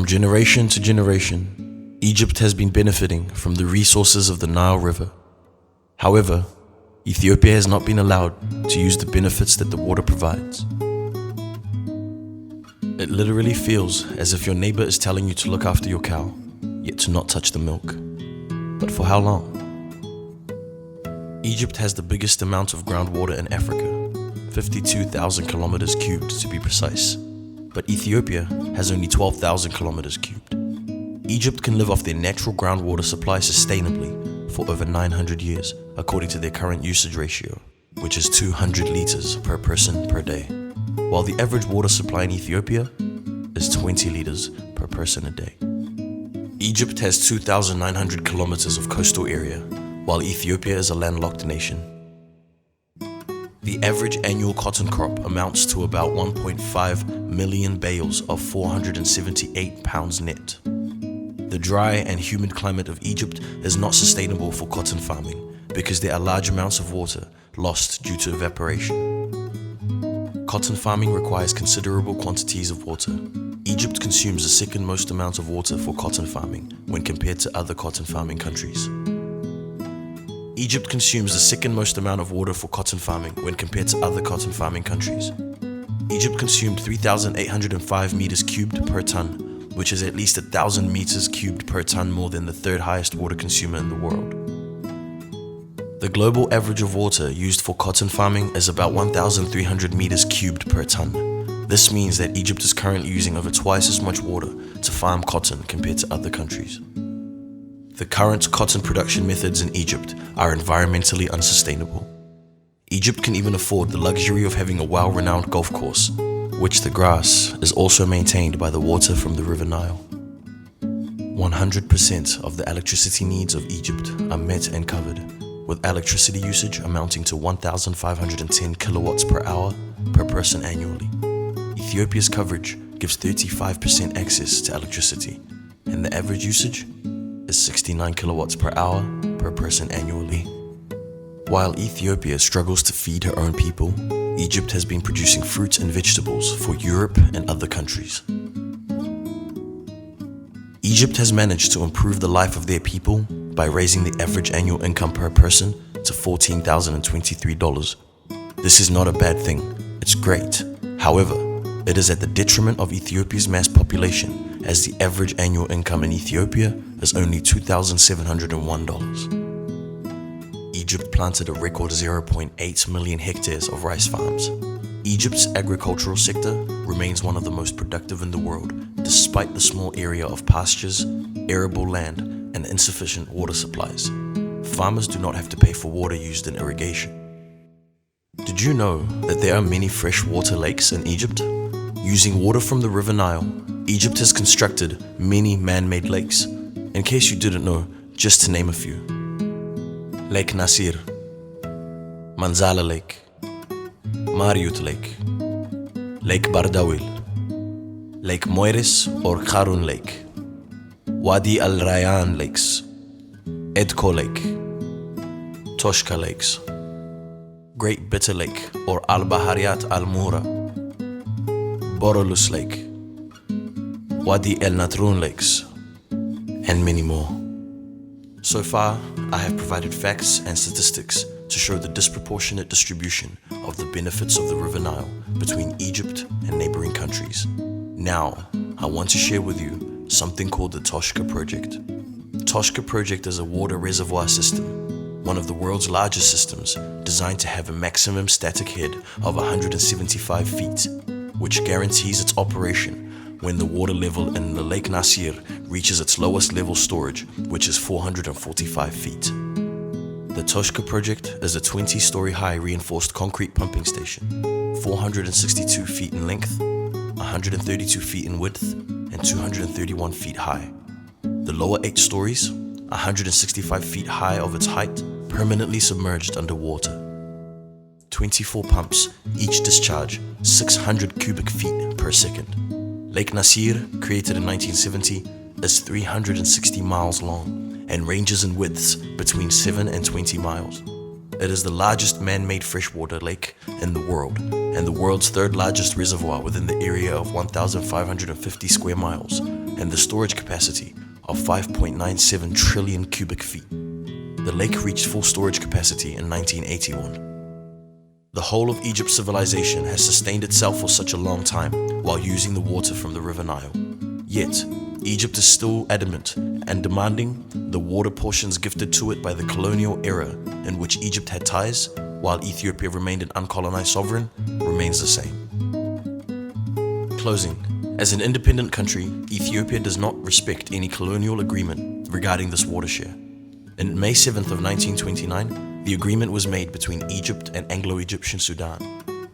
From generation to generation, Egypt has been benefiting from the resources of the Nile River. However, Ethiopia has not been allowed to use the benefits that the water provides. It literally feels as if your neighbor is telling you to look after your cow, yet to not touch the milk. But for how long? Egypt has the biggest amount of groundwater in Africa, 52,000 kilometers cubed to be precise. But Ethiopia has only 12,000 kilometers cubed. Egypt can live off their natural groundwater supply sustainably for over 900 years, according to their current usage ratio, which is 200 liters per person per day, while the average water supply in Ethiopia is 20 liters per person a day. Egypt has 2,900 kilometers of coastal area, while Ethiopia is a landlocked nation. The average annual cotton crop amounts to about 1.5 million bales of 478 pounds net. The dry and humid climate of Egypt is not sustainable for cotton farming because there are large amounts of water lost due to evaporation. Cotton farming requires considerable quantities of water. Egypt consumes the second most amount of water for cotton farming when compared to other cotton farming countries. Egypt consumes the second most amount of water for cotton farming when compared to other cotton farming countries. Egypt consumed 3,805 meters cubed per ton, which is at least 1,000 meters cubed per ton more than the third highest water consumer in the world. The global average of water used for cotton farming is about 1,300 meters cubed per ton. This means that Egypt is currently using over twice as much water to farm cotton compared to other countries. The current cotton production methods in Egypt are environmentally unsustainable. Egypt can even afford the luxury of having a well-renowned golf course, which the grass is also maintained by the water from the River Nile. 100% of the electricity needs of Egypt are met and covered, with electricity usage amounting to 1,510 kilowatts per hour per person annually. Ethiopia's coverage gives 35% access to electricity, and the average usage is 69 kilowatts per hour per person annually. While Ethiopia struggles to feed her own people, Egypt has been producing fruits and vegetables for Europe and other countries. Egypt has managed to improve the life of their people by raising the average annual income per person to $14,023. This is not a bad thing, it's great. However, it is at the detriment of Ethiopia's mass population, as the average annual income in Ethiopia is only $2,701. Egypt planted a record 0.8 million hectares of rice farms. Egypt's agricultural sector remains one of the most productive in the world, despite the small area of pastures, arable land, and insufficient water supplies. Farmers do not have to pay for water used in irrigation. Did you know that there are many freshwater lakes in Egypt? Using water from the River Nile, Egypt has constructed many man-made lakes. In case you didn't know, just to name a few: Lake Nasir, Manzala Lake, Mariut Lake, Lake Bardawil, Lake Moiris or Karun Lake, Wadi Al Rayyan Lakes, Edko Lake, Toshka Lakes, Great Bitter Lake or Al Bahariyat Al Mura, Borolus Lake, Wadi El Natrun Lakes, and many more. So far, I have provided facts and statistics to show the disproportionate distribution of the benefits of the River Nile between Egypt and neighboring countries. Now, I want to share with you something called the Toshka Project. Toshka Project is a water reservoir system, one of the world's largest systems, designed to have a maximum static head of 175 feet, which guarantees its operation when the water level in the Lake Nasir reaches its lowest level storage, which is 445 feet. The Toshka Project is a 20-story high reinforced concrete pumping station, 462 feet in length, 132 feet in width, and 231 feet high. The lower 8 stories, 165 feet high of its height, permanently submerged underwater. 24 pumps each discharge 600 cubic feet per second. Lake Nasir, created in 1970, is 360 miles long and ranges in widths between 7 and 20 miles. It is the largest man-made freshwater lake in the world and the world's third largest reservoir within the area of 1,550 square miles and the storage capacity of 5.97 trillion cubic feet. The lake reached full storage capacity in 1981. The whole of Egypt's civilization has sustained itself for such a long time while using the water from the River Nile. Yet, Egypt is still adamant and demanding the water portions gifted to it by the colonial era in which Egypt had ties, while Ethiopia remained an uncolonized sovereign, remains the same. Closing. As an independent country, Ethiopia does not respect any colonial agreement regarding this water share. On May 7th of 1929, the agreement was made between Egypt and Anglo-Egyptian Sudan.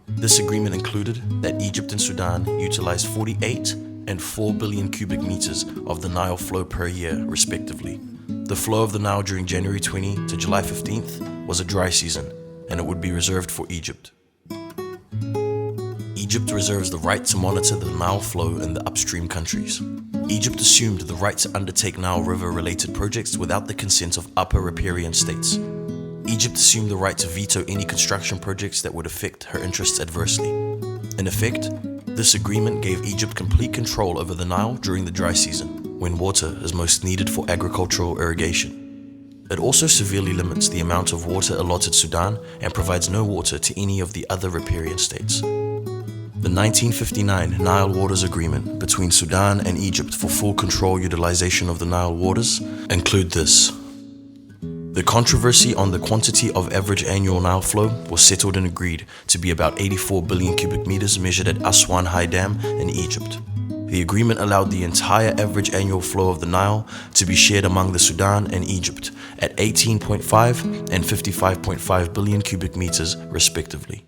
This agreement included that Egypt and Sudan utilized 48 and 4 billion cubic meters of the Nile flow per year, respectively. The flow of the Nile during January 20 to July 15th was a dry season, and it would be reserved for Egypt. Egypt reserves the right to monitor the Nile flow in the upstream countries. Egypt assumed the right to undertake Nile River-related projects without the consent of upper riparian states. Egypt assumed the right to veto any construction projects that would affect her interests adversely. In effect, this agreement gave Egypt complete control over the Nile during the dry season, when water is most needed for agricultural irrigation. It also severely limits the amount of water allotted Sudan and provides no water to any of the other riparian states. The 1959 Nile Waters Agreement between Sudan and Egypt for full control utilization of the Nile waters include this. The controversy on the quantity of average annual Nile flow was settled and agreed to be about 84 billion cubic meters measured at Aswan High Dam in Egypt. The agreement allowed the entire average annual flow of the Nile to be shared among the Sudan and Egypt at 18.5 and 55.5 billion cubic meters respectively.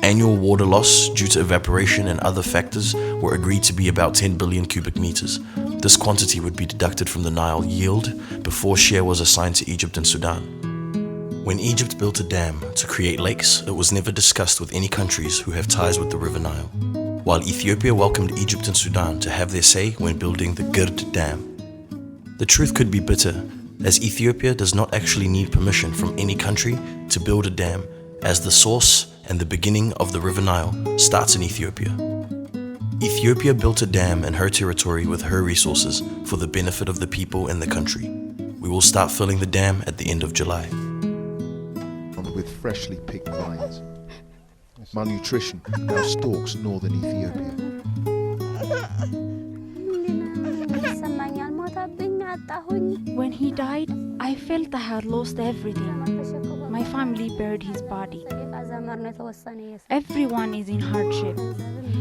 Annual water loss due to evaporation and other factors were agreed to be about 10 billion cubic meters. This quantity would be deducted from the Nile yield before share was assigned to Egypt and Sudan. When Egypt built a dam to create lakes, it was never discussed with any countries who have ties with the River Nile, while Ethiopia welcomed Egypt and Sudan to have their say when building the Gird Dam. The truth could be bitter, as Ethiopia does not actually need permission from any country to build a dam, as the source and the beginning of the River Nile starts in Ethiopia. Ethiopia built a dam in her territory with her resources for the benefit of the people in the country. We will start filling the dam at the end of July. With freshly picked vines. Malnutrition now stalks northern Ethiopia. When he died, I felt I had lost everything. My family buried his body. Everyone is in hardship.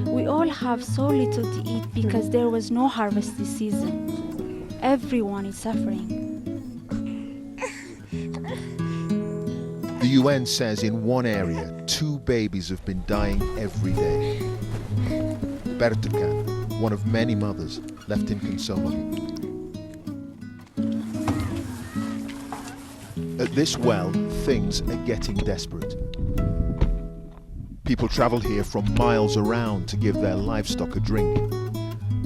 We all have so little to eat because there was no harvest this season. Everyone is suffering. The UN says in one area, 2 babies have been dying every day. Bertukan, one of many mothers, left inconsolable. At this well, things are getting desperate. People travel here from miles around to give their livestock a drink.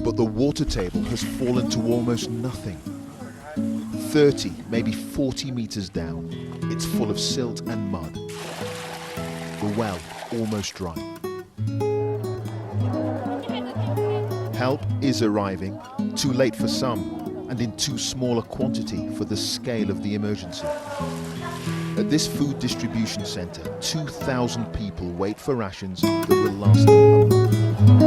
But the water table has fallen to almost nothing. 30, maybe 40 meters down, it's full of silt and mud. The well almost dry. Help is arriving, too late for some, and in too small a quantity for the scale of the emergency. At this food distribution centre, 2,000 people wait for rations that will last them a month.